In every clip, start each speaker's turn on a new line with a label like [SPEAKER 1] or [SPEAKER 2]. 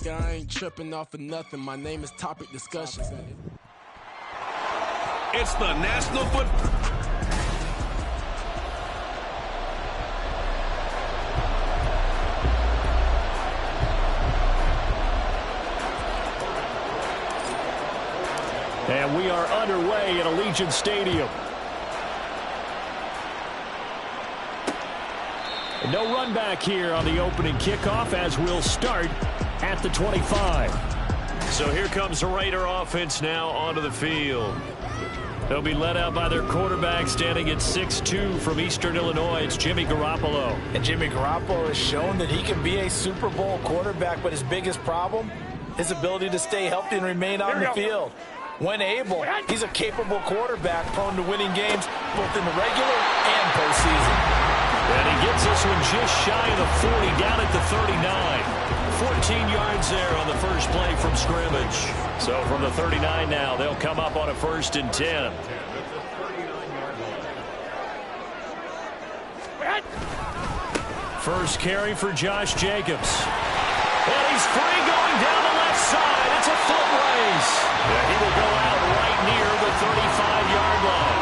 [SPEAKER 1] nigga, I ain't tripping off of nothing. My name is Topic Discussions.
[SPEAKER 2] It's the National Football.
[SPEAKER 3] And we are underway at Allegiant Stadium. No run back here on the opening kickoff as we'll start at the 25. So here comes the Raider offense now onto the field. They'll be led out by their quarterback standing at 6'2" from Eastern Illinois. It's Jimmy Garoppolo.
[SPEAKER 4] And Jimmy Garoppolo has shown that he can be a Super Bowl quarterback, but his biggest problem, his ability to stay healthy and remain on the field. When able, he's a capable quarterback prone to winning games both in the regular and postseason.
[SPEAKER 3] And he gets this one just shy of the 40, down at the 39. 14 yards there on the first play from scrimmage. So from the 39 now, they'll come up on a 1st and 10. First carry for Josh Jacobs. And he's free going down the left side. It's a foot race. Yeah, he will go out right near the 35-yard line.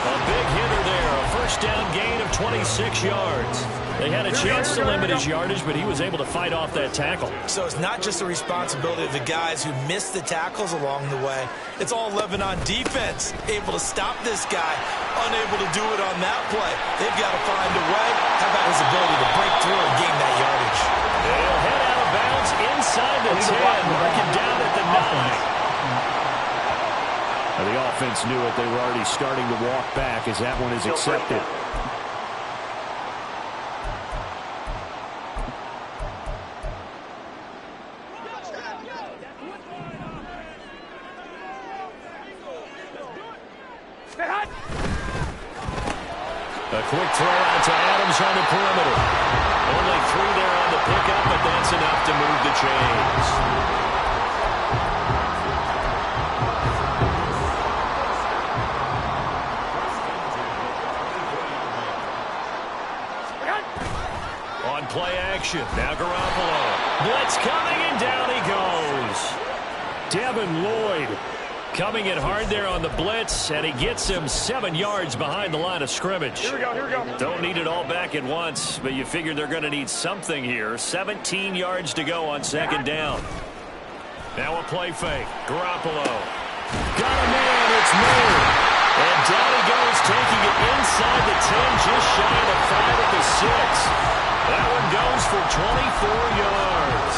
[SPEAKER 3] A big hitter there. A first down gain of 26 yards. They had a chance to limit his yardage, but he was able to fight off that tackle.
[SPEAKER 4] So it's not just the responsibility of the guys who missed the tackles along the way. It's all 11 on defense. Able to stop this guy. Unable to do it on that play. They've got to find a way. How about his ability to break through and gain that yardage?
[SPEAKER 3] They'll head out of bounds inside the 10. Mark him down at the 9. The offense knew it. They were already starting to walk back as that one is accepted. A quick throw out to Adams on the perimeter. Only 3 there on the pickup, but that's enough to move the chains. On play action, now Garoppolo. Blitz coming, and down he goes. Devin Lloyd coming in hard there on the blitz, and he gets him 7 yards behind the line of scrimmage.
[SPEAKER 5] Here we go.
[SPEAKER 3] Don't need it all back at once, but you figure they're going to need something here. 17 yards to go on 2nd down. Now a play fake. Garoppolo. Got a man, it's Moore. And down he goes, taking it inside the 10, just shy of the 5 at the 6. That one goes for 24 yards.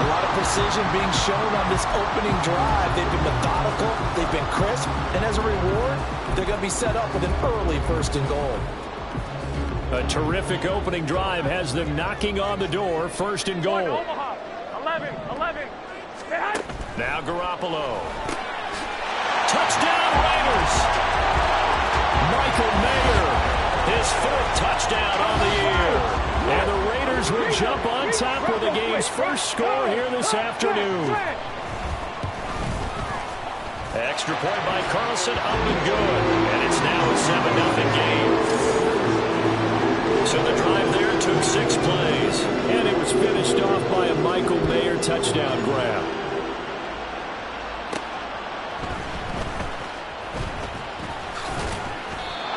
[SPEAKER 4] A lot of precision being shown on this opening drive. They've been methodical, they've been crisp, and as a reward, they're going to be set up with an early 1st and goal.
[SPEAKER 3] A terrific opening drive has them knocking on the door. 1st and goal.
[SPEAKER 5] 11.
[SPEAKER 3] Now Garoppolo. Touchdown Raiders. Michael Mayer, his 4th touchdown on the year. And the Raiders will jump on top with the game's first score here this afternoon. Extra point by Carlson, up and good. And it's now a 7-0 game. So the drive there took 6 plays. And it was finished off by a Michael Mayer touchdown grab.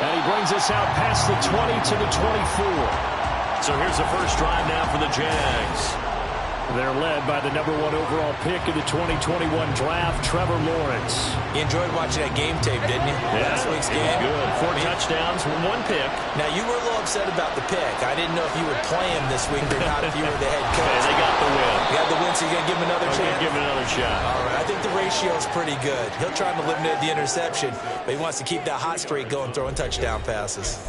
[SPEAKER 3] And he brings us out past the 20 to the 24. So here's the first drive now for the Jags. They're led by the #1 overall pick in the 2021 draft, Trevor Lawrence.
[SPEAKER 4] You enjoyed watching that game tape, didn't you?
[SPEAKER 3] Yeah,
[SPEAKER 4] Last week's game.
[SPEAKER 3] Good. 4 touchdowns, 1 pick.
[SPEAKER 4] Now, you were a little upset about the pick. I didn't know if you would play him this week or not if you were the head coach.
[SPEAKER 3] Yeah, they got the win.
[SPEAKER 4] You got the win, so you're going to give him another chance?
[SPEAKER 3] Give him another shot.
[SPEAKER 4] All right. I think the ratio is pretty good. He'll try to eliminate the interception, but he wants to keep that hot streak going, throwing touchdown passes.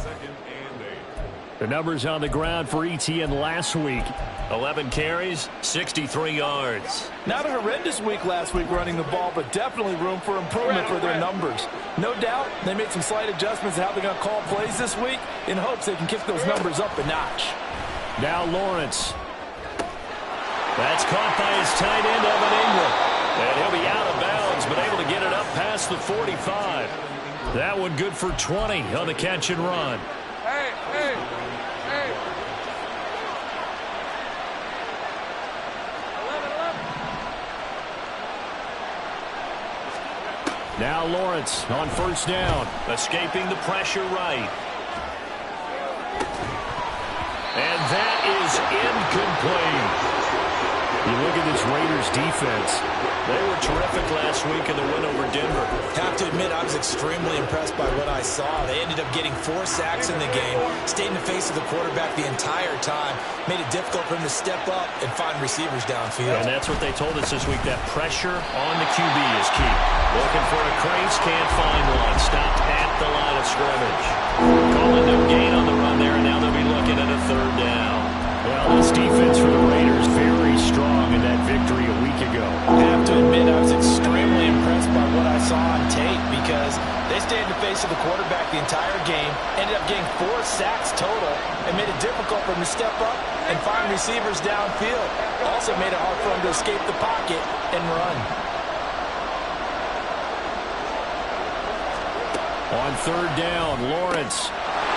[SPEAKER 3] The numbers on the ground for ETN last week. 11 carries, 63 yards.
[SPEAKER 6] Not a horrendous week last week running the ball, but definitely room for improvement for their numbers. No doubt they made some slight adjustments to how they're going to call plays this week in hopes they can kick those numbers up a notch.
[SPEAKER 3] Now Lawrence. That's caught by his tight end, Evan Ingram. And he'll be out of bounds, but able to get it up past the 45. That one good for 20 on the catch and run.
[SPEAKER 5] Hey.
[SPEAKER 3] Now Lawrence on first down. Escaping the pressure right. And that is incomplete. You look at this Raiders defense. They were terrific last week in the win over Denver.
[SPEAKER 4] Have to admit, I was extremely impressed by what I saw. They ended up getting 4 sacks in the game, stayed in the face of the quarterback the entire time, made it difficult for him to step up and find receivers downfield.
[SPEAKER 3] And that's what they told us this week, that pressure on the QB is key. Looking for a crease, can't find one. Stopped at the line of scrimmage. Calling no gain on the run there, and now they'll be looking at a third down. Well, this defense for the Raiders very strong in that victory a week ago.
[SPEAKER 4] I have to admit, I was extremely impressed by what I saw on tape because they stayed in the face of the quarterback the entire game, ended up getting 4 sacks total, and made it difficult for him to step up and find receivers downfield. Also made it hard for him to escape the pocket and run.
[SPEAKER 3] On third down, Lawrence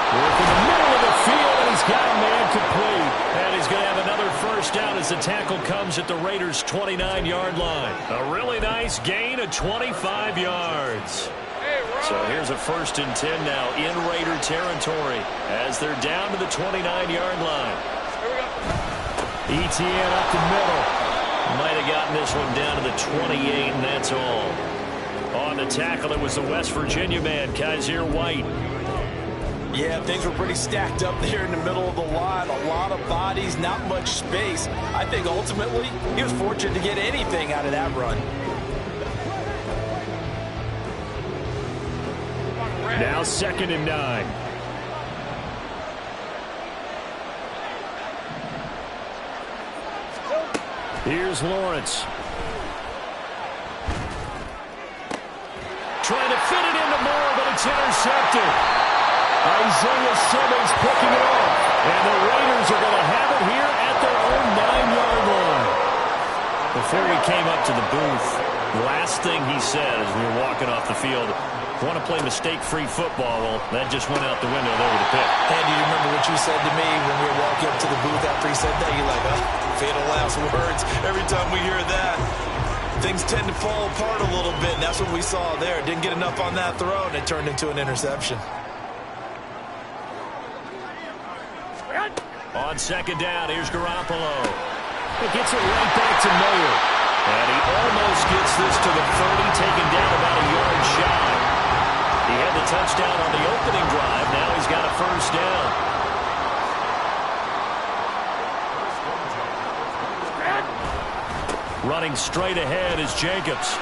[SPEAKER 3] working the middle of the field, and he's got a man complete. And he's going to have another first down as the tackle comes at the Raiders' 29-yard line. A really nice gain of 25 yards. So here's a 1st and 10 now in Raider territory as they're down to the 29-yard line. ETN up the middle. Might have gotten this one down to the 28, and that's all. On the tackle, it was the West Virginia man, Kaiser White.
[SPEAKER 4] Yeah, things were pretty stacked up there in the middle of the line. A lot of bodies, not much space. I think ultimately he was fortunate to get anything out of that run.
[SPEAKER 3] Now 2nd and 9. Here's Lawrence. Trying to fit it into Moore, but it's intercepted. Isaiah Simmons picking it off. And the Raiders are going to have it here at their own 9-yard line. Before he came up to the booth, the last thing he said as we were walking off the field, want to play mistake-free football. Well, that just went out the window there with the pick.
[SPEAKER 4] Andy, you remember what you said to me when we were walking up to the booth after he said that? You're like, oh, fatal last words. Every time we hear that, things tend to fall apart a little bit, and that's what we saw there. Didn't get enough on that throw, and it turned into an interception.
[SPEAKER 3] On 2nd down, here's Garoppolo. It gets it right back to Mayer. And he almost gets this to the 30, taken down about a yard shy. He had the touchdown on the opening drive. Now he's got a first down. Running straight ahead is Jacobs.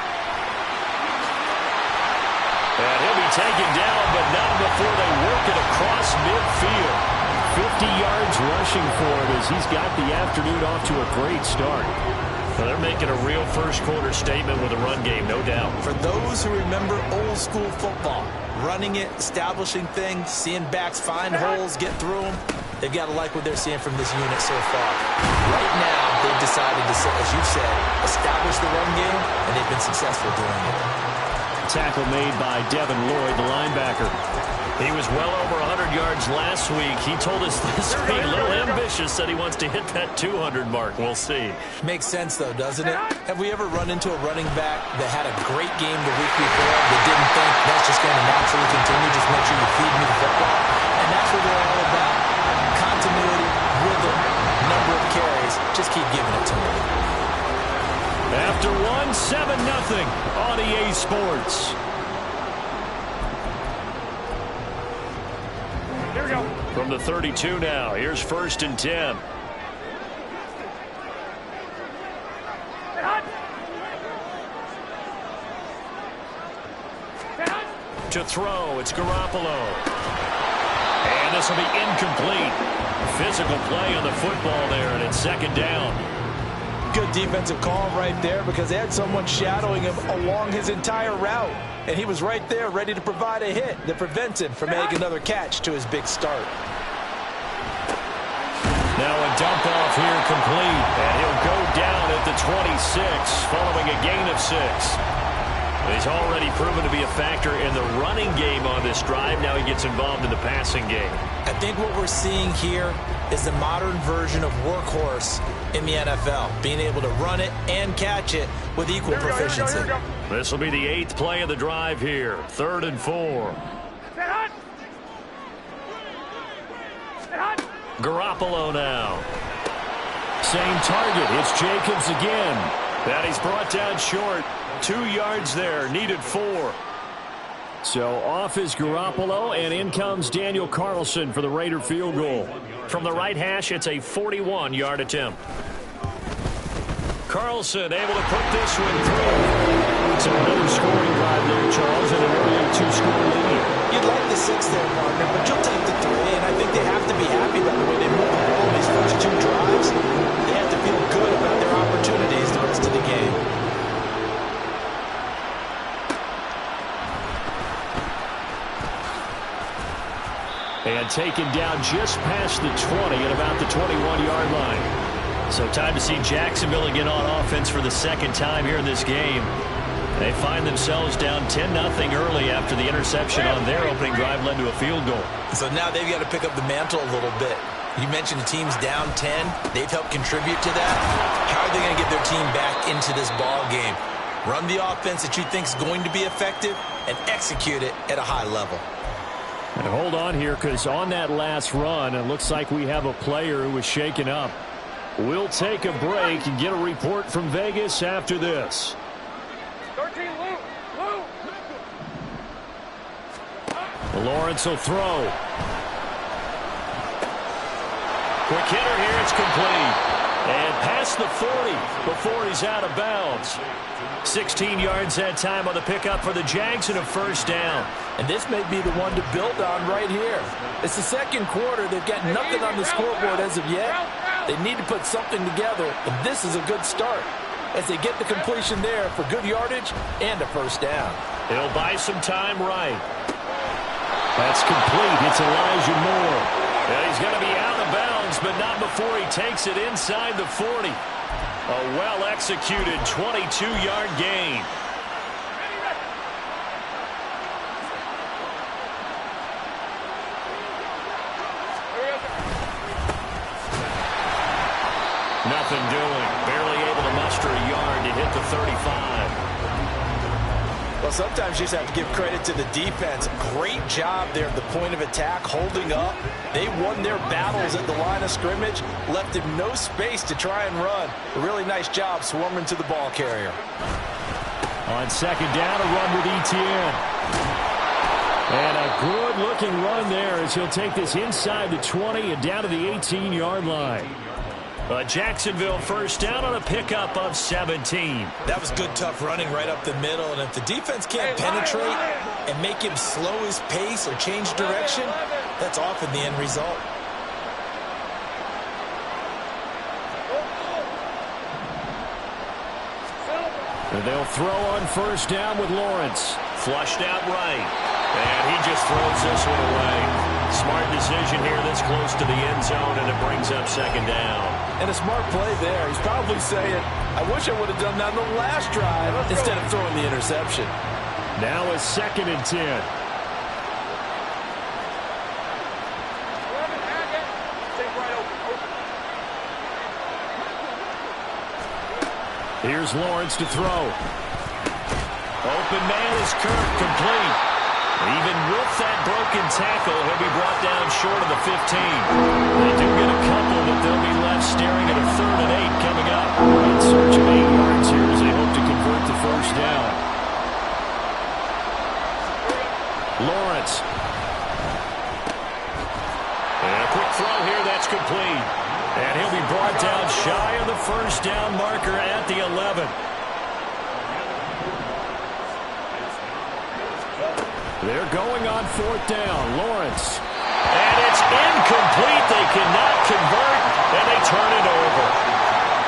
[SPEAKER 3] And he'll be taken down, but not before they work it across midfield. 50 yards rushing for him as he's got the afternoon off to a great start. Well, they're making a real first-quarter statement with a run game, no doubt.
[SPEAKER 4] For those who remember old-school football, running it, establishing things, seeing backs find holes, get through them, they've got to like what they're seeing from this unit so far. Right now, they've decided to, as you said, establish the run game, and they've been successful doing it.
[SPEAKER 3] Tackle made by Devin Lloyd, the linebacker. He was well over 100 yards last week. He told us this week, a little ambitious, said he wants to hit that 200 mark. We'll see.
[SPEAKER 4] Makes sense, though, doesn't it? Have we ever run into a running back that had a great game the week before that didn't think that's just going to naturally continue, just make sure you feed me the football? And that's what they're all about. Continuity, rhythm, number of carries. Just keep giving it to them.
[SPEAKER 3] After 7-0 on EA Sports.
[SPEAKER 5] Here we go.
[SPEAKER 3] From the 32 now, here's 1st and 10. To throw, it's Garoppolo. And this will be incomplete. Physical play on the football there, and it's 2nd down.
[SPEAKER 4] Good defensive call right there because they had someone shadowing him along his entire route. And he was right there ready to provide a hit that prevents him from making another catch to his big start.
[SPEAKER 3] Now a dump off here complete. And he'll go down at the 26 following a gain of 6. He's already proven to be a factor in the running game on this drive. Now he gets involved in the passing game.
[SPEAKER 4] I think what we're seeing here is the modern version of workhorse in the NFL, being able to run it and catch it with equal proficiency.
[SPEAKER 3] This will be the 8th play of the drive here. 3rd and 4. Garoppolo now. Same target. It's Jacobs again. And he's brought down short. 2 yards there. Needed 4. So off is Garoppolo, and in comes Daniel Carlson for the Raider field goal. From the right hash, it's a 41-yard attempt. Carlson able to put this one through. So another scoring drive there, Charles, and an early 2-score lead.
[SPEAKER 4] You'd like the 6 there, partner, but you'll take the 3, and I think they have to be happy about the way they move the ball in these first 2 drives. They have to feel good about their opportunities the rest of the game.
[SPEAKER 3] And taken down just past the 20 at about the 21-yard line. So time to see Jacksonville again on offense for the 2nd time here in this game. They find themselves down 10-0 early after the interception on their opening drive led to a field goal.
[SPEAKER 4] So now they've got to pick up the mantle a little bit. You mentioned the team's down 10. They've helped contribute to that. How are they going to get their team back into this ball game? Run the offense that you think is going to be effective and execute it at a high level.
[SPEAKER 3] And hold on here, because on that last run, it looks like we have a player who was shaken up. We'll take a break and get a report from Vegas after this.
[SPEAKER 5] 13, Lou.
[SPEAKER 3] Lawrence will throw. Quick hitter here, it's complete. And past the 40 before he's out of bounds. 16 yards that time on the pickup for the Jags and a 1st down.
[SPEAKER 6] And this may be the one to build on right here. It's the 2nd quarter. They've got nothing on the scoreboard as of yet. They need to put something together, and this is a good start as they get the completion there for good yardage and a 1st down.
[SPEAKER 3] He'll buy some time right. That's complete. It's Elijah Moore. And he's going to be out of bounds, but not before he takes it inside the 40. A well-executed 22-yard gain. Nothing doing. Barely able to muster a yard to hit the 35.
[SPEAKER 4] Well, sometimes you just have to give credit to the defense. Great job there at the point of attack, holding up. They won their battles at the line of scrimmage, left him no space to try and run. A really nice job swarming to the ball carrier.
[SPEAKER 3] On 2nd down, a run with Etienne. And a good-looking run there as he'll take this inside the 20 and down to the 18-yard line. A Jacksonville 1st down on a pickup of 17.
[SPEAKER 4] That was good, tough running right up the middle. And if the defense can't penetrate and make him slow his pace or change direction, that's often the end result.
[SPEAKER 3] And they'll throw on 1st down with Lawrence. Flushed out right. And he just throws this one away. Smart decision here this close to the end zone, and it brings up 2nd down.
[SPEAKER 6] And a smart play there. He's probably saying, I wish I would have done that on the last drive instead of throwing the interception.
[SPEAKER 3] Now a 2nd and 10. Here's Lawrence to throw. Open man is Kirk, complete. Even with that broken tackle, he'll be brought down short of the 15. They do get a couple, but they'll be left staring at a 3rd and 8 coming up. In search of 8 yards here as they hope to convert the 1st down. Lawrence. And a quick throw here, that's complete. And he'll be brought down shy of the 1st down marker at the 11. They're going on 4th down. Lawrence. And it's incomplete. They cannot convert, and they turn it over.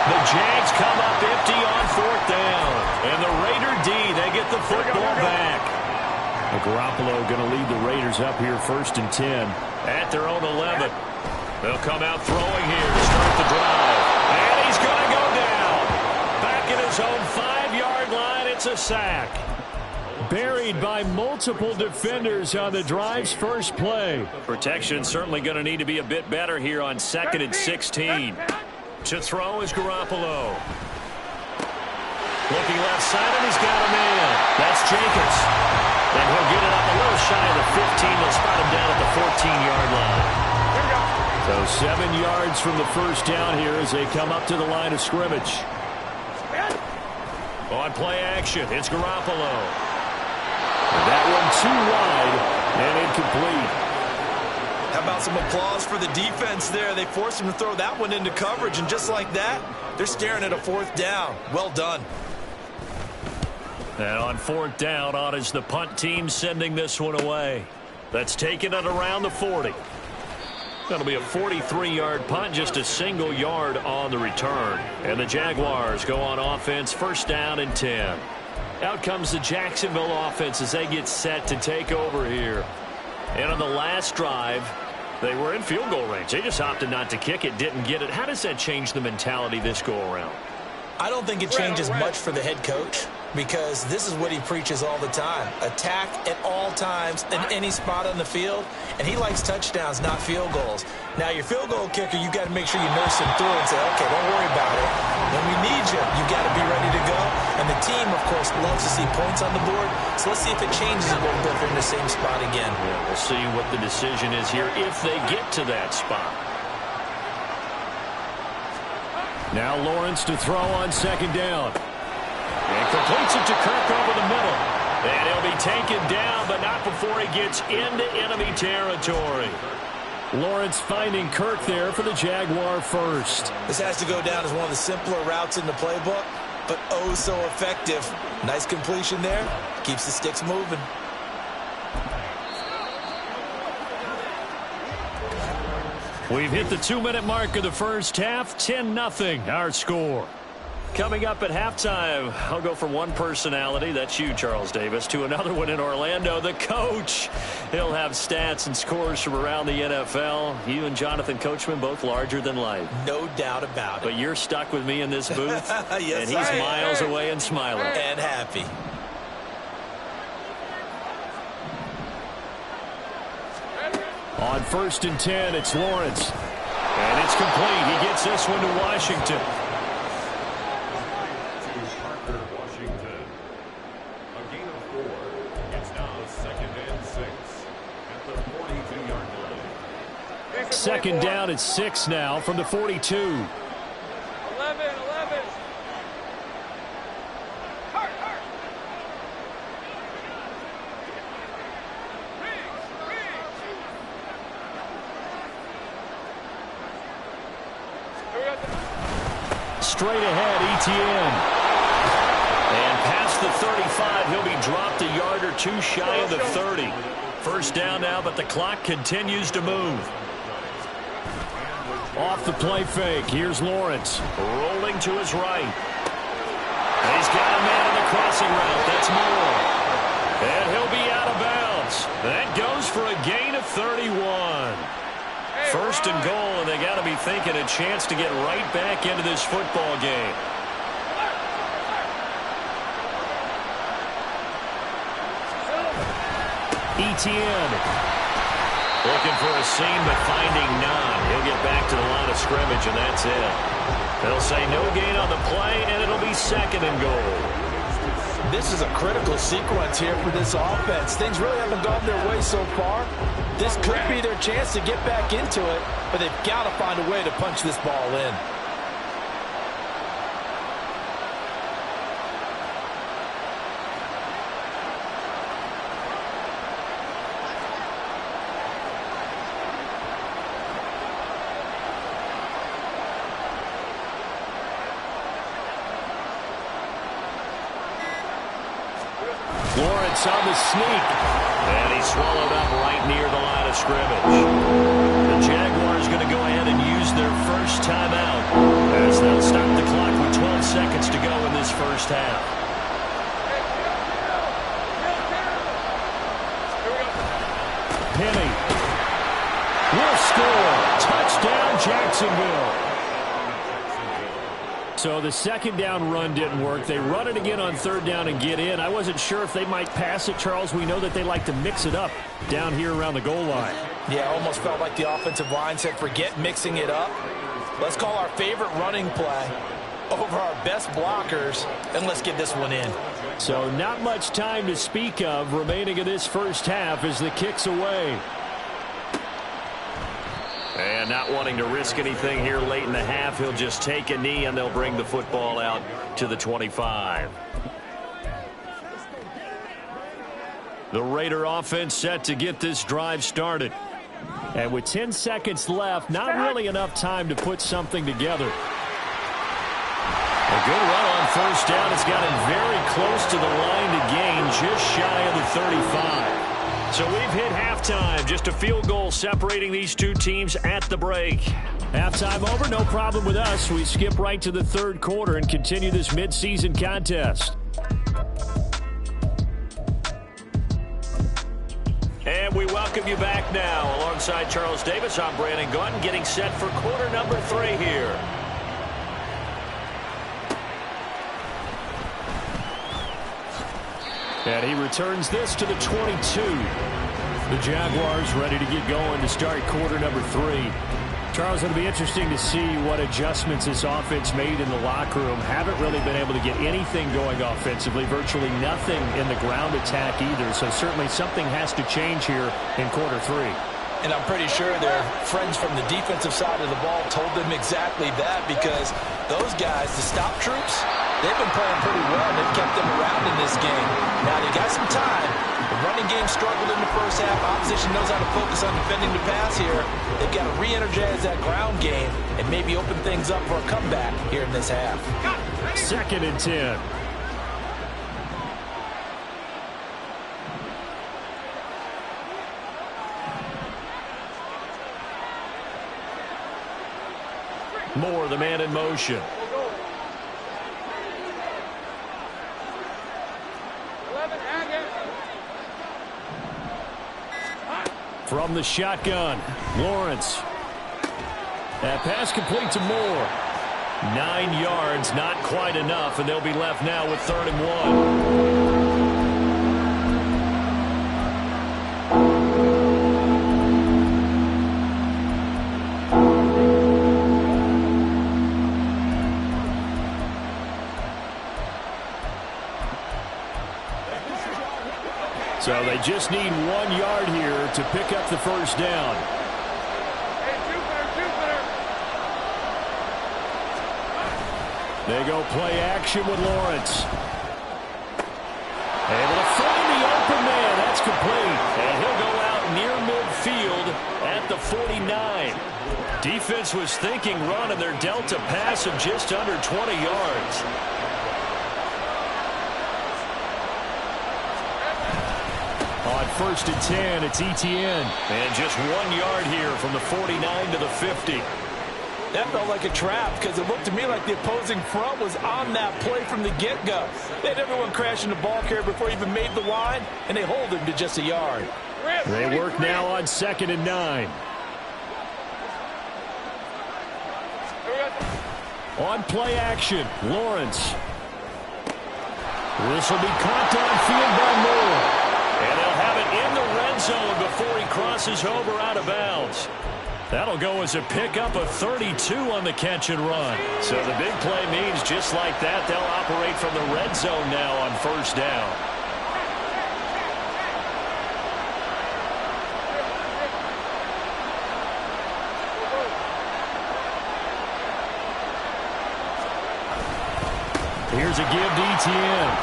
[SPEAKER 3] The Jags come up empty on 4th down. And the Raider D, they get the football back. Garoppolo going to lead the Raiders up here 1st and 10 at their own 11. They'll come out throwing here to start the drive. And he's going to go down. Back at his own 5-yard line, it's a sack. buried by multiple defenders on the drive's first play. Protection certainly going to need to be a bit better here on 2nd and 16. To throw is Garoppolo. Looking left side, and he's got a man. That's Jacobs. And he'll get it up a little shy of the 15. They'll spot him down at the 14-yard line. So 7 yards from the first down here as they come up to the line of scrimmage. On play action, it's Garoppolo. And that one too wide and incomplete.
[SPEAKER 6] How about some applause for the defense there? They forced him to throw that one into coverage, and just like that, they're staring at a 4th down. Well done.
[SPEAKER 3] And on 4th down, on is the punt team sending this one away. That's taken at around the 40. That'll be a 43-yard punt, just a single yard on the return. And the Jaguars go on offense, 1st down and 10. Out comes the Jacksonville offense as they get set to take over here. And on the last drive, they were in field goal range. They just opted not to kick it, didn't get it. How does that change the mentality this go-around?
[SPEAKER 6] I don't think it changes much for the head coach, because this is what he preaches all the time. Attack at all times in any spot on the field, and he likes touchdowns, not field goals. Now, your field goal kicker, you got to make sure you nurse him through and say, okay, don't worry about it. When we need you, you got to be ready to go. And the team, of course, loves to see points on the board, so let's see if it changes a little bit if they're in the same spot again.
[SPEAKER 3] Yeah, we'll see what the decision is here if they get to that spot. Now Lawrence to throw on 2nd down. And completes it to Kirk over the middle. And he'll be taken down, but not before he gets into enemy territory. Lawrence finding Kirk there for the Jaguar first.
[SPEAKER 6] This has to go down as one of the simpler routes in the playbook, but oh so effective. Nice completion there. Keeps the sticks moving.
[SPEAKER 3] We've hit the 2-minute mark of the first half. 10-0 our score. Coming up at halftime, I'll go from one personality, that's you, Charles Davis, to another one in Orlando, the coach. He'll have stats and scores from around the NFL. You and Jonathan Coachman, both larger than life.
[SPEAKER 6] No doubt about it.
[SPEAKER 3] But you're stuck with me in this booth,
[SPEAKER 6] yes,
[SPEAKER 3] and he's miles away and smiling.
[SPEAKER 6] And happy.
[SPEAKER 3] On 1st and 10, it's Lawrence. And it's complete. He gets this one to Washington.
[SPEAKER 2] Washington. A gain of 4. It's now 2nd and 6 at the 42-yard line.
[SPEAKER 3] 2nd down at 6 now from the 42.
[SPEAKER 5] 11.
[SPEAKER 3] Straight ahead, ETN. And past the 35, he'll be dropped a yard or two shy of the 30. 1st down now, but the clock continues to move. Off the play fake, here's Lawrence. Rolling to his right. And he's got a man in the crossing route. That's Moore. And he'll be out of bounds. That goes for a gain of 31. 1st and goal, and they got to be thinking a chance to get right back into this football game. ETN. Looking for a seam, but finding none. He'll get back to the line of scrimmage, and that's it. They'll say no gain on the play, and it'll be 2nd and goal.
[SPEAKER 6] This is a critical sequence here for this offense. Things really haven't gone their way so far. This could be their chance to get back into it, but they've got to find a way to punch this ball in.
[SPEAKER 3] Lawrence on the sneak. And he's swallowed up right near the line of scrimmage. The Jaguars going to go ahead and use their first timeout as they'll stop the clock with 12 seconds to go in this first half. Penny will score. Touchdown, Jacksonville. So the second down run didn't work. They run it again on third down and get in. I wasn't sure if they might pass it, Charles. We know that they like to mix it up down here around the goal line.
[SPEAKER 4] Yeah, almost felt like the offensive line said, forget mixing it up. Let's call our favorite running play over our best blockers, and let's get this one in.
[SPEAKER 3] So not much time to speak of remaining in this first half as the kick's away. And not wanting to risk anything here late in the half, he'll just take a knee and they'll bring the football out to the 25. The Raider offense set to get this drive started. And with 10 seconds left, not really enough time to put something together. A good run on first down. It's got him very close to the line to gain, just shy of the 35. So we've hit halftime. Just a field goal separating these two teams at the break. Halftime over, no problem with us. We skip right to the third quarter and continue this midseason contest. And we welcome you back now. Alongside Charles Davis, I'm Brandon Gaunton, getting set for quarter number 3 here. And he returns this to the 22. The Jaguars ready to get going to start quarter number 3. Charles, it'll be interesting to see what adjustments this offense made in the locker room. Haven't really been able to get anything going offensively, virtually nothing in the ground attack either. So certainly something has to change here in quarter 3.
[SPEAKER 4] And I'm pretty sure their friends from the defensive side of the ball told them exactly that, because those guys, the stop troops, they've been playing pretty well. They've kept them around in this game. Now they got some time. The running game struggled in the first half. Opposition knows how to focus on defending the pass here. They've got to re-energize that ground game and maybe open things up for a comeback here in this half.
[SPEAKER 3] 2nd and 10. Moore, the man in motion. From the shotgun, Lawrence. That pass complete to Moore. 9 yards, not quite enough, and they'll be left now with 3rd and 1. So they just need 1 yard here to pick up the first down. They go play action with Lawrence. Able to find the open man. That's complete. And he'll go out near midfield at the 49. Defense was thinking run, and they're dealt a pass of just under 20 yards. On 1st and 10, it's Etienne. And just 1 yard here from the 49 to the 50.
[SPEAKER 4] That felt like a trap, because it looked to me like the opposing front was on that play from the get-go. They had everyone crashing the ball carrier before he even made the line, and they hold him to just a yard.
[SPEAKER 3] They work now on 2nd and 9. On play action, Lawrence. This will be caught downfield by Moore. And they'll have it in the red zone before he crosses over out of bounds. That'll go as a pickup of 32 on the catch and run. So the big play means just like that, they'll operate from the red zone now on 1st down. Here's a give to Etienne.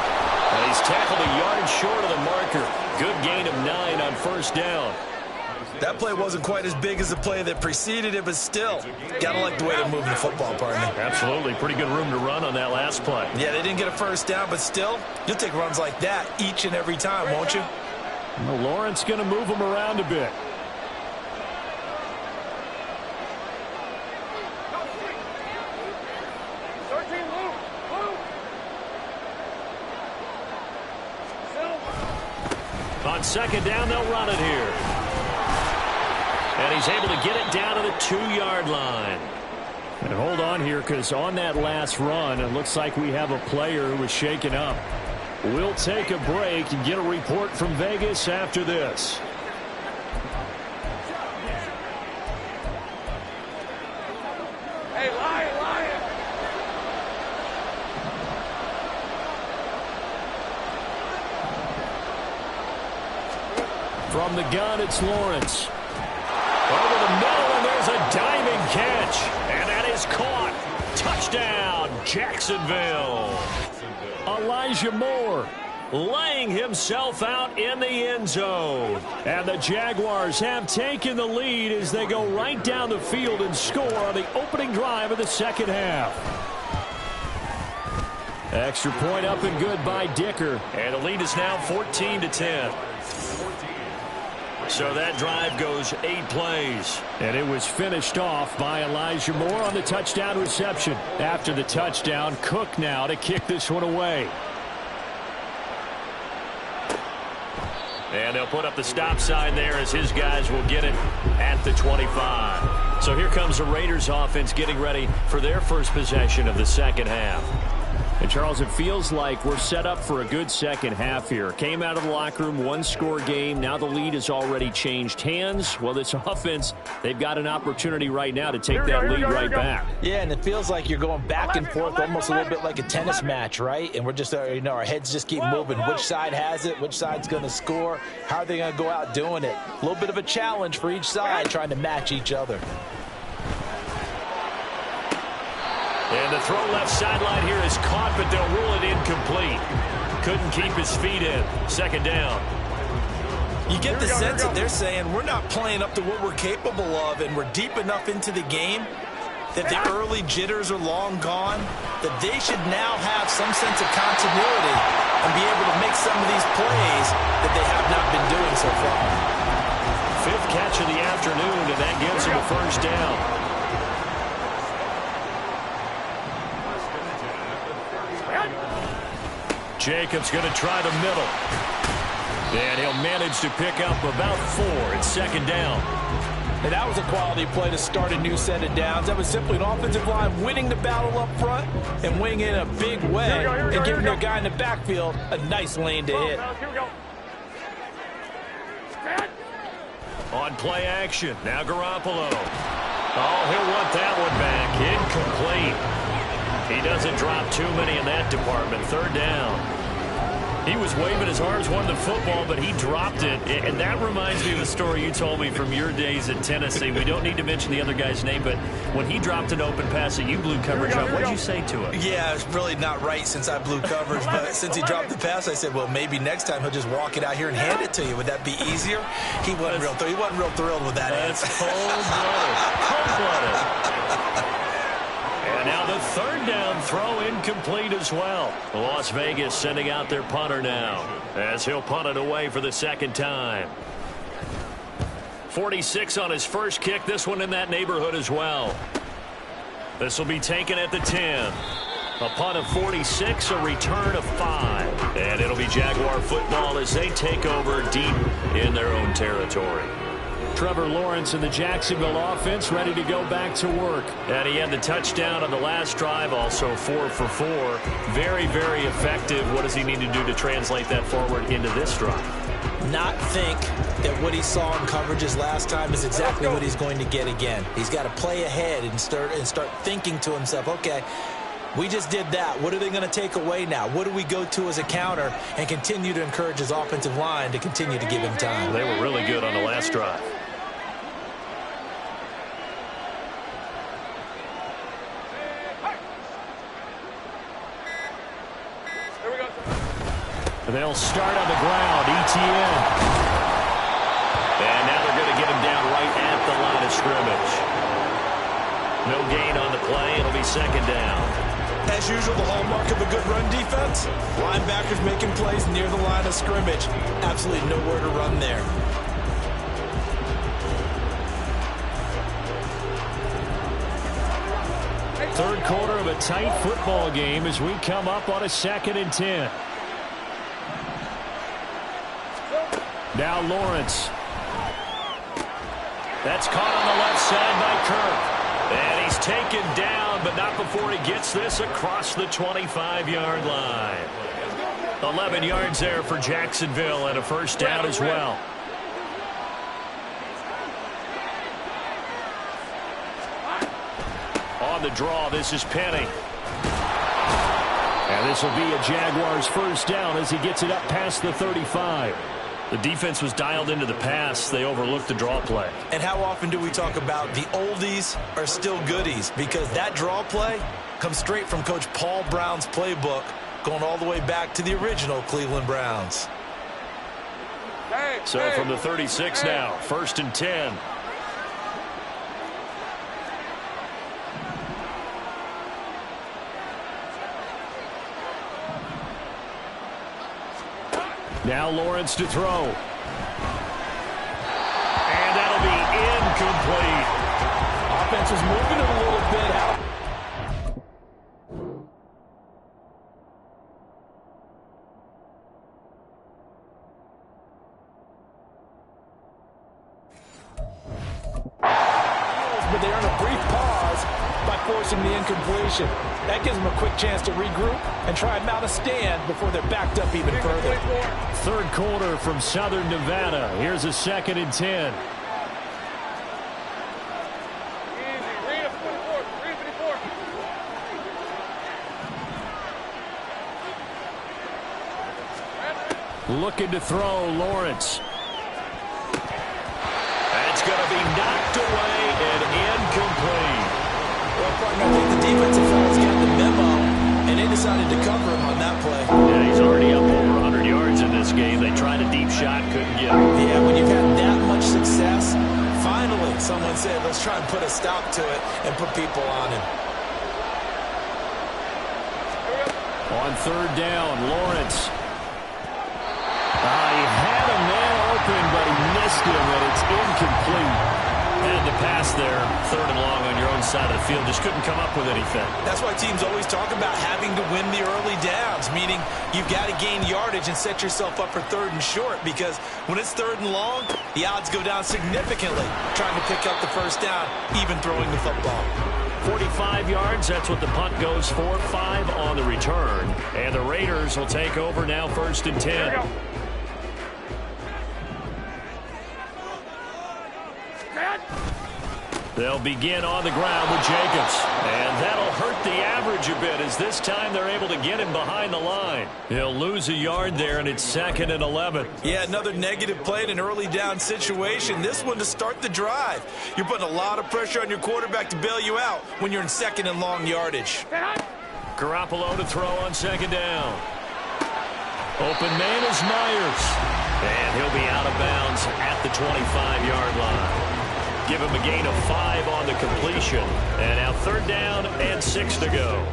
[SPEAKER 3] And he's tackled a yard short of the marker. Good gain of 9 on 1st down.
[SPEAKER 4] That play wasn't quite as big as the play that preceded it, but still, gotta like the way they're moving the football, partner.
[SPEAKER 3] Absolutely. Pretty good room to run on that last play.
[SPEAKER 4] Yeah, they didn't get a first down, but still, you'll take runs like that each and every time, won't you?
[SPEAKER 3] Well, Lawrence going to move him around a bit. On 2nd down, they'll run it here. And he's able to get it down to the 2 yard line. And hold on here, because on that last run, it looks like we have a player who was shaken up. We'll take a break and get a report from Vegas after this.
[SPEAKER 5] Hey, Lion!
[SPEAKER 3] From the gun, it's Lawrence. Over the middle, and there's a diving catch. And that is caught. Touchdown, Jacksonville. Elijah Moore laying himself out in the end zone. And the Jaguars have taken the lead as they go right down the field and score on the opening drive of the second half. Extra point up and good by Dicker. And the lead is now 14-10. So that drive goes 8 plays. And it was finished off by Elijah Moore on the touchdown reception. After the touchdown, Cook now to kick this one away. And they'll put up the stop sign there as his guys will get it at the 25. So here comes the Raiders offense getting ready for their first possession of the second half. And, Charles, it feels like we're set up for a good second half here. Came out of the locker room, one-score game. Now the lead has already changed hands. Well, this offense, they've got an opportunity right now to take that lead right back.
[SPEAKER 4] Yeah, and it feels like you're going back and forth almost a little bit like a tennis match, right? And we're just, our heads just keep moving. Which side has it? Which side's going to score? How are they going to go out doing it? A little bit of a challenge for each side trying to match each other.
[SPEAKER 3] And the throw left sideline here is caught, but they'll rule it incomplete. Couldn't keep his feet in. Second down.
[SPEAKER 4] You get the sense that they're saying we're not playing up to what we're capable of, and we're deep enough into the game that the early jitters are long gone, that they should now have some sense of continuity and be able to make some of these plays that they have not been doing so far.
[SPEAKER 3] 5th catch of the afternoon, and that gives them a first down. Jacobs going to try the middle. And he'll manage to pick up about 4. It's second down.
[SPEAKER 4] And that was a quality play to start a new set of downs. That was simply an offensive line winning the battle up front and winning in a big way and giving their guy in the backfield a nice lane to hit.
[SPEAKER 3] On play action, now Garoppolo. Oh, he'll want that one back. Incomplete. He doesn't drop too many in that department. Third down. He was waving his arms, wanting the football, but he dropped it. And that reminds me of the story you told me from your days in Tennessee. We don't need to mention the other guy's name, but when he dropped an open pass that you blew coverage on, what did you say to him?
[SPEAKER 4] Yeah, it's really not right since I blew coverage, but since he dropped the pass, I said, well, maybe next time he'll just walk it out here and hand it to you. Would that be easier? He wasn't real thrilled with that answer.
[SPEAKER 3] That's cold-blooded. And now the third down throw incomplete as well. Las Vegas sending out their punter now as he'll punt it away for the second time. 46 on his first kick. This one in that neighborhood as well. This will be taken at the 10. A punt of 46, a return of 5. And it'll be Jaguar football as they take over deep in their own territory. Trevor Lawrence and the Jacksonville offense ready to go back to work. And he had the touchdown on the last drive, also 4 for 4. Very, very effective. What does he need to do to translate that forward into this drive?
[SPEAKER 4] Not think that what he saw in coverages last time is exactly what he's going to get again. He's got to play ahead and start thinking to himself, okay, we just did that. What are they going to take away now? What do we go to as a counter? And continue to encourage his offensive line to continue to give him time.
[SPEAKER 3] They were really good on the last drive. They'll start on the ground. ETN. And now they're going to get him down right at the line of scrimmage. No gain on the play. It'll be second down.
[SPEAKER 4] As usual, the hallmark of a good run defense, linebackers making plays near the line of scrimmage. Absolutely nowhere to run there.
[SPEAKER 3] Third quarter of a tight football game as we come up on a 2nd and 10. Now Lawrence. That's caught on the left side by Kirk. And he's taken down, but not before he gets this across the 25-yard line. 11 yards there for Jacksonville and a first down as well. On the draw, this is Penny. And this will be a Jaguars first down as he gets it up past the 35. The defense was dialed into the pass. They overlooked the draw play.
[SPEAKER 4] And how often do we talk about the oldies are still goodies? Because that draw play comes straight from Coach Paul Brown's playbook, going all the way back to the original Cleveland Browns.
[SPEAKER 3] So from the 36 now, 1st and 10. Now Lawrence to throw. And that'll be incomplete.
[SPEAKER 6] Offense was moving it a little bit out. But they earn a brief pause by forcing the incompletion. That gives them a quick chance to regroup and try and mount a stand before they're backed up even further.
[SPEAKER 3] Third quarter from Southern Nevada. Here's a 2nd and 10. Looking to throw, Lawrence. That's going to be knocked away and incomplete.
[SPEAKER 4] Well, partner, I think the defensive fellas got the memo, and they decided to cover him on that play.
[SPEAKER 3] Yeah, he's already up over 100 yards in this game. They tried a deep shot, couldn't get it.
[SPEAKER 4] Yeah, when you've had that much success, finally someone said, let's try and put a stop to it and put people on him.
[SPEAKER 3] On 3rd down, Lawrence. He had a man open, but he missed him, and it's incomplete. And the pass there, 3rd and long on your own side of the field, just couldn't come up with anything.
[SPEAKER 4] That's why teams always talk about having to win the early downs, meaning you've got to gain yardage and set yourself up for 3rd and short, because when it's 3rd and long, the odds go down significantly trying to pick up the first down, even throwing the football.
[SPEAKER 3] 45 yards, that's what the punt goes for. 5 on the return. And the Raiders will take over now, 1st and 10. They'll begin on the ground with Jacobs. And that'll hurt the average a bit as this time they're able to get him behind the line. He'll lose a yard there, and it's 2nd and 11.
[SPEAKER 4] Yeah, another negative play in an early down situation. This one to start the drive. You're putting a lot of pressure on your quarterback to bail you out when you're in 2nd and long yardage.
[SPEAKER 3] Garoppolo to throw on 2nd down. Open man is Myers. And he'll be out of bounds at the 25-yard line. Give him a gain of 5 on the completion. And now 3rd down and 6 to go.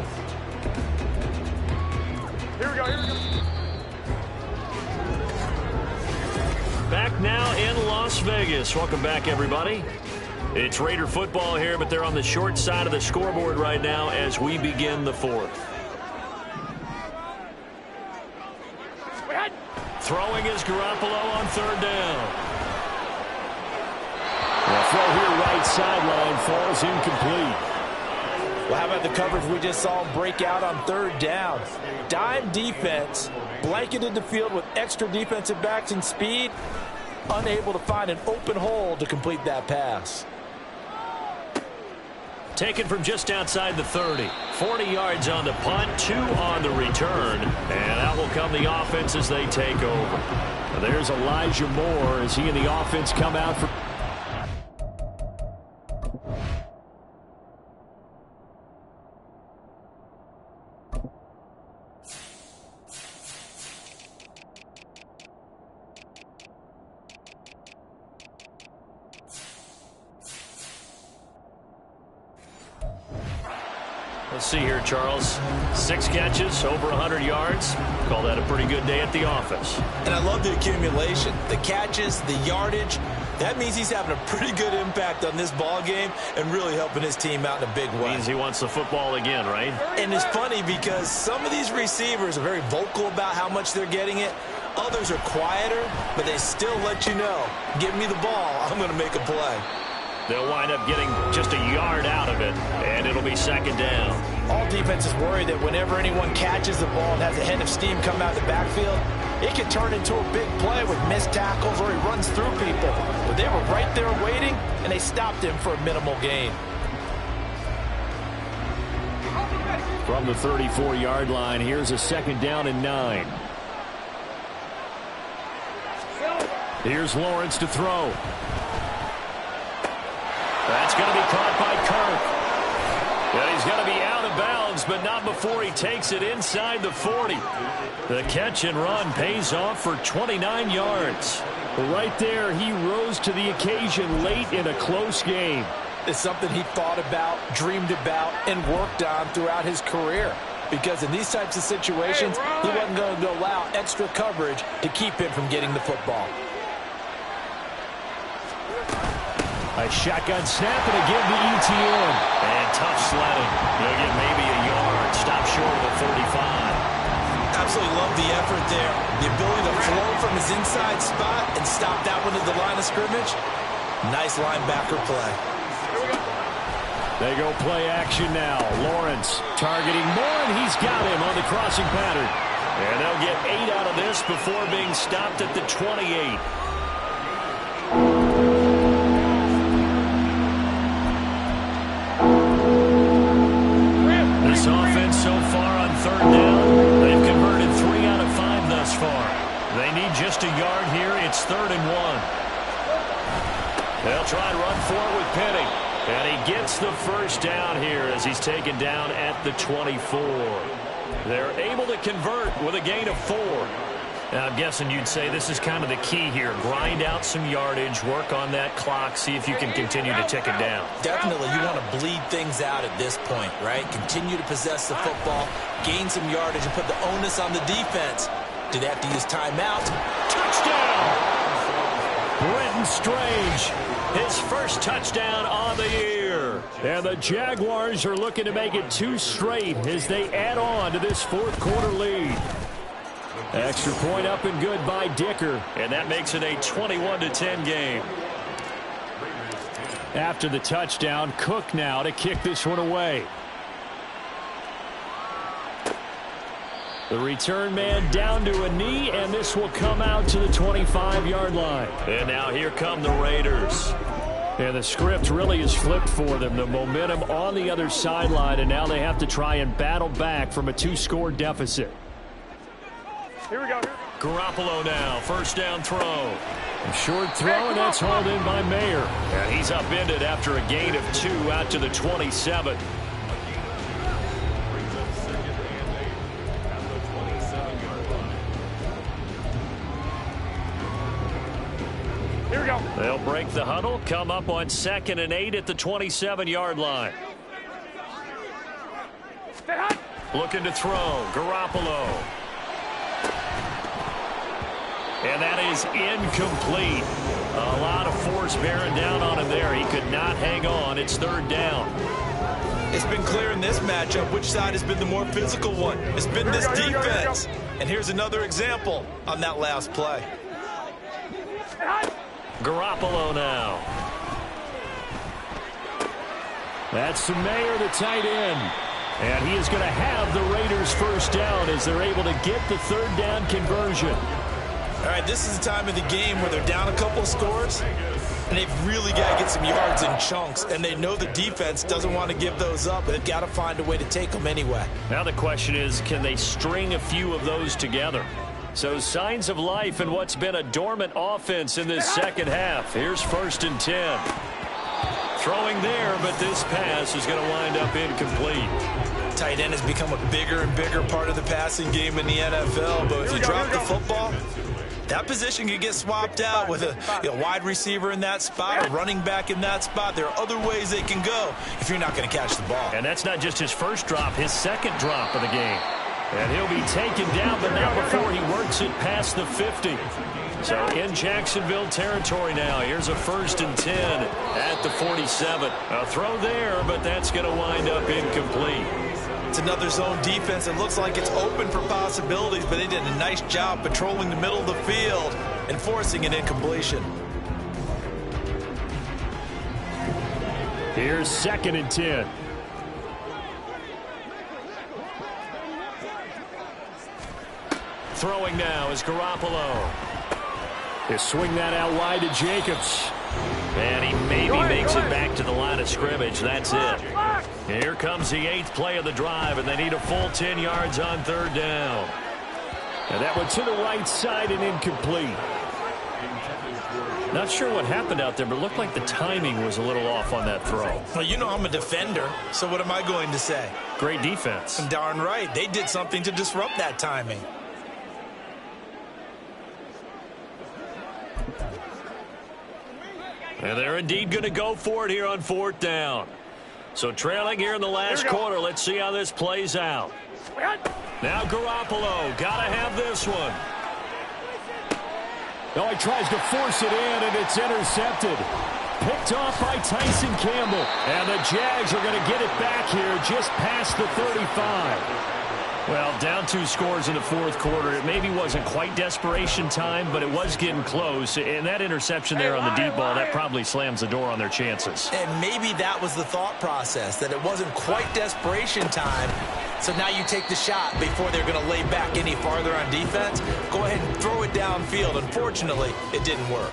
[SPEAKER 5] Here we go.
[SPEAKER 3] Back now in Las Vegas. Welcome back, everybody. It's Raider football here, but they're on the short side of the scoreboard right now as we begin the 4th. Throwing is Garoppolo on 3rd down. The throw here right sideline falls incomplete.
[SPEAKER 4] Well, how about the coverage we just saw break out on 3rd down? Dime defense, blanketed the field with extra defensive backs and speed, unable to find an open hole to complete that pass.
[SPEAKER 3] Taken from just outside the 30. 40 yards on the punt, 2 on the return. And out will come the offense as they take over. There's Elijah Moore as he and the offense come out for... Let's see here, Charles. 6 catches, over 100 yards. Call that a pretty good day at the office.
[SPEAKER 4] And I love the accumulation, the catches, the yardage. That means he's having a pretty good impact on this ball game and really helping his team out in a big way.
[SPEAKER 3] Means he wants the football again, right?
[SPEAKER 4] And it's funny because some of these receivers are very vocal about how much they're getting it. Others are quieter, but they still let you know, give me the ball, I'm going to make a play.
[SPEAKER 3] They'll wind up getting just a yard out of it, and it'll be second down.
[SPEAKER 4] All defenses worry that whenever anyone catches the ball and has a head of steam come out of the backfield, it can turn into a big play with missed tackles or he runs through people. But they were right there waiting, and they stopped him for a minimal gain.
[SPEAKER 3] From the 34-yard line, here's a second down and 9. Here's Lawrence to throw. That's going to be caught by Kirk. And he's going to be out of bounds, but not before he takes it inside the 40. The catch and run pays off for 29 yards. Right there, he rose to the occasion late in a close game.
[SPEAKER 4] It's something he thought about, dreamed about, and worked on throughout his career. Because in these types of situations, he wasn't going to allow extra coverage to keep him from getting the football.
[SPEAKER 3] A shotgun snap and again to ETN. And tough sledding. He'll get maybe a yard. Stop short of the 45.
[SPEAKER 4] Absolutely love the effort there. The ability to flow from his inside spot and stop that one at the line of scrimmage. Nice linebacker play.
[SPEAKER 3] They go play action now. Lawrence targeting more, and he's got him on the crossing pattern. And they'll get 8 out of this before being stopped at the 28. This offense so far on third down, they've converted 3 out of 5 thus far. They need just a yard here. It's 3rd and 1. They'll try and run for it with Penny. And he gets the first down here as he's taken down at the 24. They're able to convert with a gain of 4. Now, I'm guessing you'd say this is kind of the key here. Grind out some yardage, work on that clock, see if you can continue to tick it down.
[SPEAKER 4] Definitely, you want to bleed things out at this point, right? Continue to possess the football, gain some yardage, and put the onus on the defense. Do they have to use timeout?
[SPEAKER 3] Touchdown! Brenton Strange, his first touchdown on the year. And the Jaguars are looking to make it 2 straight as they add on to this 4th quarter lead. Extra point up and good by Dicker. And that makes it a 21-10 game. After the touchdown, Cook now to kick this one away. The return man down to a knee, and this will come out to the 25-yard line. And now here come the Raiders. And the script really is flipped for them. The momentum on the other sideline, and now they have to try and battle back from a 2-score deficit.
[SPEAKER 5] Here we go.
[SPEAKER 3] Garoppolo now, first down throw. A short throw, and that's hauled in by Mayer. And he's upended after a gain of 2 out to the 27.
[SPEAKER 5] Here we go.
[SPEAKER 3] They'll break the huddle, come up on 2nd and 8 at the 27-yard line.
[SPEAKER 5] Stay hot.
[SPEAKER 3] Looking to throw, Garoppolo. And that is incomplete. A lot of force bearing down on him there. He could not hang on. It's 3rd down.
[SPEAKER 4] It's been clear in this matchup which side has been the more physical one. It's been this defense. And here's another example on that last play.
[SPEAKER 3] Garoppolo now. That's to Mayer, the tight end. And he is going to have the Raiders first down as they're able to get the 3rd down conversion.
[SPEAKER 4] All right, this is the time of the game where they're down a couple of scores, and they've really got to get some yards in chunks, and they know the defense doesn't want to give those up, but they've got to find a way to take them anyway.
[SPEAKER 3] Now the question is, can they string a few of those together? So signs of life in what's been a dormant offense in this second half. Here's 1st and 10. Throwing there, but this pass is going to wind up incomplete.
[SPEAKER 4] Tight end has become a bigger and bigger part of the passing game in the NFL, but if you drop the football, that position can get swapped out with a wide receiver in that spot, a running back in that spot. There are other ways they can go if you're not going to catch the ball.
[SPEAKER 3] And that's not just his first drop, his 2nd drop of the game. And he'll be taken down, but not before he works it past the 50. So in Jacksonville territory now. Here's a 1st and 10 at the 47. A throw there, but that's going to wind up incomplete.
[SPEAKER 4] It's another zone defense. It looks like it's open for possibilities, but they did a nice job patrolling the middle of the field and forcing an incompletion.
[SPEAKER 3] Here's 2nd and 10. Throwing now is Garoppolo. He'll swing that out wide to Jacobs. And he maybe makes it back to the line of scrimmage. That's it. Here comes the 8th play of the drive, and they need a full 10 yards on 3rd down. And that one to the right side and incomplete. Not sure what happened out there, but it looked like the timing was a little off on that throw.
[SPEAKER 4] Well, you know I'm a defender, so what am I going to say?
[SPEAKER 3] Great defense.
[SPEAKER 4] Darn right. They did something to disrupt that timing.
[SPEAKER 3] And they're indeed going to go for it here on 4th down. So trailing here in the last quarter. Let's see how this plays out. Now Garoppolo. Got to have this one. Oh, he tries to force it in, and it's intercepted. Picked off by Tyson Campbell. And the Jags are going to get it back here just past the 35. Well, down 2 scores in the 4th quarter. It maybe wasn't quite desperation time, but it was getting close. And that interception there on the deep ball, that probably slams the door on their chances.
[SPEAKER 4] And maybe that was the thought process, that it wasn't quite desperation time. So now you take the shot before they're going to lay back any farther on defense. Go ahead and throw it downfield. Unfortunately, it didn't work.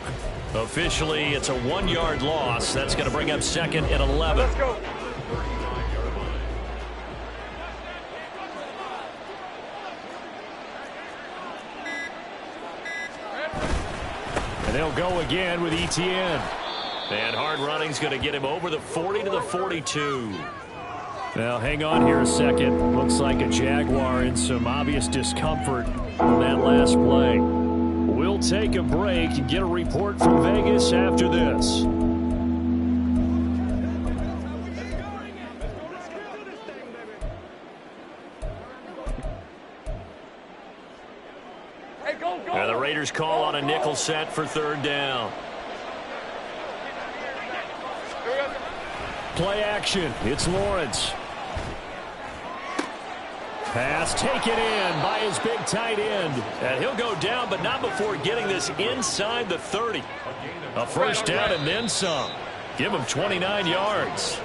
[SPEAKER 3] Officially, it's a 1-yard loss. That's going to bring up 2nd and 11.
[SPEAKER 5] Let's go.
[SPEAKER 3] And they'll go again with Etienne. And hard running's going to get him over the 40 to the 42. Now, hang on here a second. Looks like a Jaguar in some obvious discomfort on that last play. We'll take a break and get a report from Vegas after this. Now the Raiders call on a nickel set for 3rd down. Play action. It's Lawrence. Pass taken in by his big tight end. And he'll go down, but not before getting this inside the 30. A first down and then some. Give him 29 yards.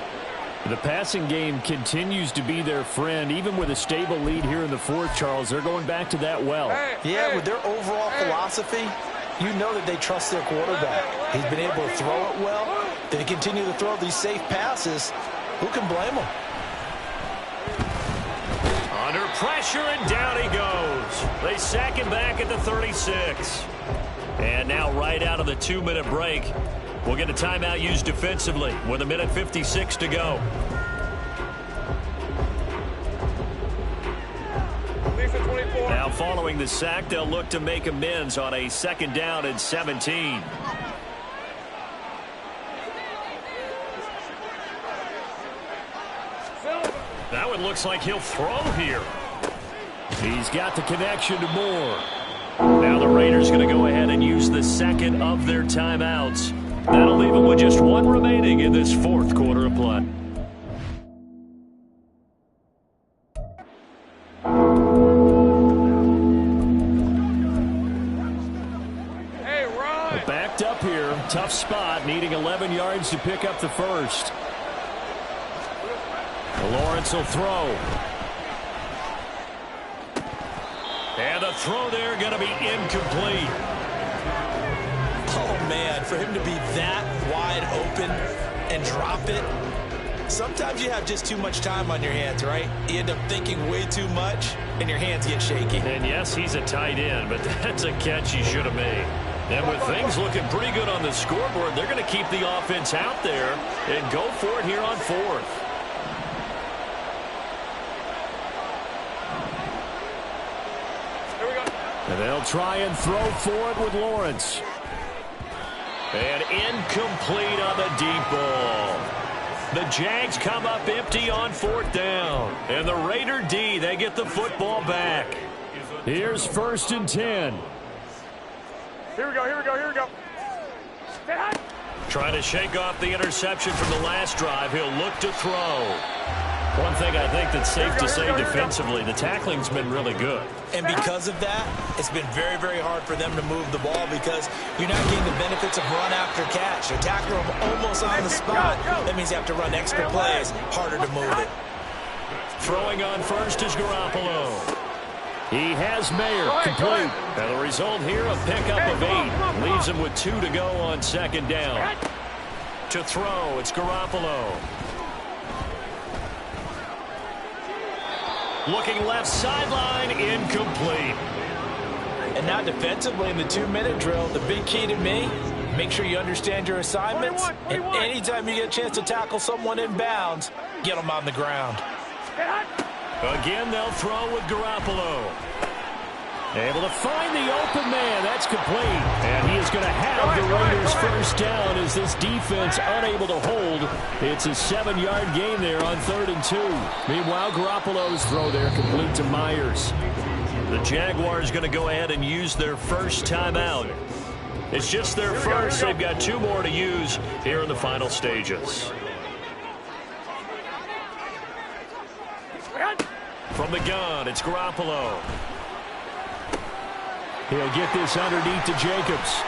[SPEAKER 3] The passing game continues to be their friend. Even with a stable lead here in the 4th, Charles, they're going back to that well.
[SPEAKER 4] Yeah, with their overall philosophy, you know that they trust their quarterback. He's been able to throw it well. They continue to throw these safe passes. Who can blame them?
[SPEAKER 3] Under pressure, and down he goes. They sack him back at the 36. And now right out of the 2-minute break, we'll get a timeout used defensively with 1:56 to go. Now following the sack, they'll look to make amends on a 2nd down and 17. That one looks like he'll throw here. He's got the connection to Moore. Now the Raiders going to go ahead and use the 2nd of their timeouts. That'll leave them with just 1 remaining in this 4th quarter of play.
[SPEAKER 5] Hey, Ron.
[SPEAKER 3] Backed up here. Tough spot. Needing 11 yards to pick up the first. Lawrence will throw. And the throw there going to be incomplete.
[SPEAKER 4] Oh, man, for him to be that wide open and drop it. Sometimes you have just too much time on your hands, right? You end up thinking way too much, and your hands get shaky.
[SPEAKER 3] And yes, he's a tight end, but that's a catch he should have made. And with things looking pretty good on the scoreboard, they're going to keep the offense out there and go for it here on 4th. And they'll try and throw for it with Lawrence. And incomplete on the deep ball. The Jags come up empty on 4th down. And the Raider D, they get the football back. Here's 1st and 10.
[SPEAKER 5] Here we go, here we go, here we go. Stay high.
[SPEAKER 3] Trying to shake off the interception from the last drive. He'll look to throw. One thing I think that's safe to say defensively, the tackling's been really good.
[SPEAKER 6] And because of that, it's been very, very hard for them to move the ball because you're not getting the benefits of run after catch. You're tackling them almost on the spot. That means you have to run extra plays, harder to move it.
[SPEAKER 3] Throwing on first is Garoppolo. He has Mayer complete. Now the result here, a pickup of 8. Leaves him with 2 to go on second down. To throw, it's Garoppolo. Looking left sideline, incomplete.
[SPEAKER 6] And now defensively in the 2-minute drill, the big key to me, make sure you understand your assignments. And anytime you get a chance to tackle someone in bounds, get them on the ground.
[SPEAKER 3] Again, they'll throw with Garoppolo. Able to find the open man. That's complete. And he is going to have the Raiders first down as this defense unable to hold. It's a 7-yard gain there on 3rd and 2. Meanwhile, Garoppolo's throw there complete to Myers. The Jaguars going to go ahead and use their first timeout. It's just their first. They've got 2 more to use here in the final stages. From the gun, it's Garoppolo. He'll get this underneath to Jacobs.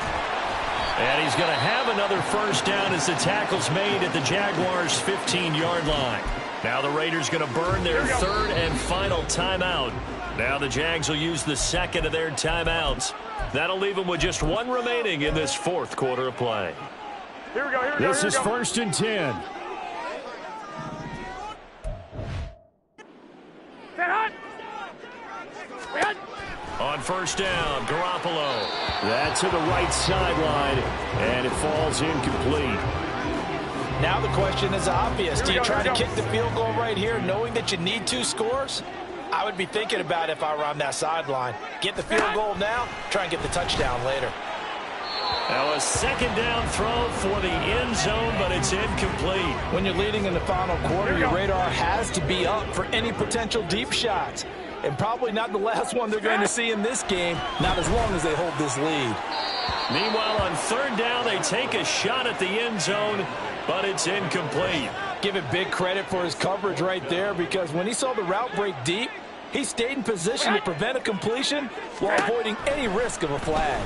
[SPEAKER 3] And he's going to have another first down as the tackle's made at the Jaguars' 15-yard line. Now the Raiders going to burn their 3rd and final timeout. Now the Jags will use the 2nd of their timeouts. That'll leave them with just 1 remaining in this 4th quarter of play.
[SPEAKER 5] Here we go.
[SPEAKER 3] This is 1st and 10. On first down, Garoppolo. That's to the right sideline, and it falls incomplete.
[SPEAKER 6] Now the question is obvious. Do you try to kick the field goal right here knowing that you need 2 scores? I would be thinking about it if I were on that sideline. Get the field goal now, try and get the touchdown later.
[SPEAKER 3] Now a 2nd down throw for the end zone, but it's incomplete.
[SPEAKER 6] When you're leading in the final quarter, your radar has to be up for any potential deep shots. And probably not the last one they're going to see in this game, not as long as they hold this lead.
[SPEAKER 3] Meanwhile, on 3rd down, they take a shot at the end zone, but it's incomplete.
[SPEAKER 6] Give it big credit for his coverage right there because when he saw the route break deep, he stayed in position to prevent a completion while avoiding any risk of a flag.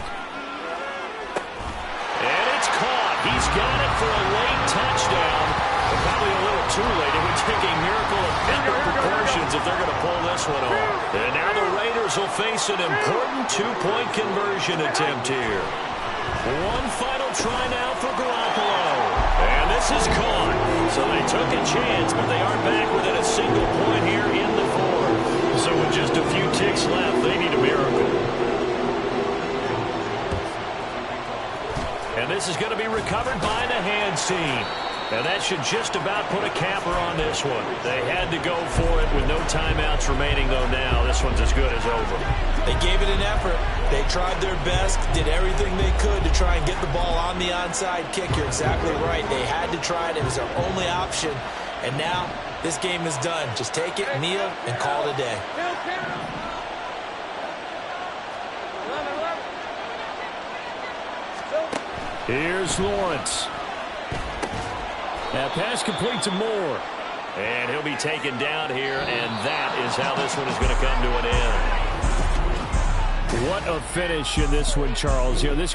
[SPEAKER 3] And it's caught. He's got it for a late touchdown. But probably a little too late. It would take a miracle of epic proportions if they're going to pull this one off. And now the Raiders will face an important 2-point conversion attempt here. One final try now for Garoppolo. And this is caught. So they took a chance, but they aren't back within a single point here in the 4th. So with just a few ticks left, they need a miracle. And this is going to be recovered by the hands team. And that should just about put a capper on this one. They had to go for it with no timeouts remaining, though, now. This one's as good as over.
[SPEAKER 6] They gave it an effort. They tried their best, did everything they could to try and get the ball on the onside kick. You're exactly right. They had to try it. It was their only option. And now this game is done. Just take it, kneel, and call it a day.
[SPEAKER 3] Here's Lawrence. Now pass complete to Moore. And he'll be taken down here, and that is how this one is going to come to an end. What a finish in this one, Charles. You know, this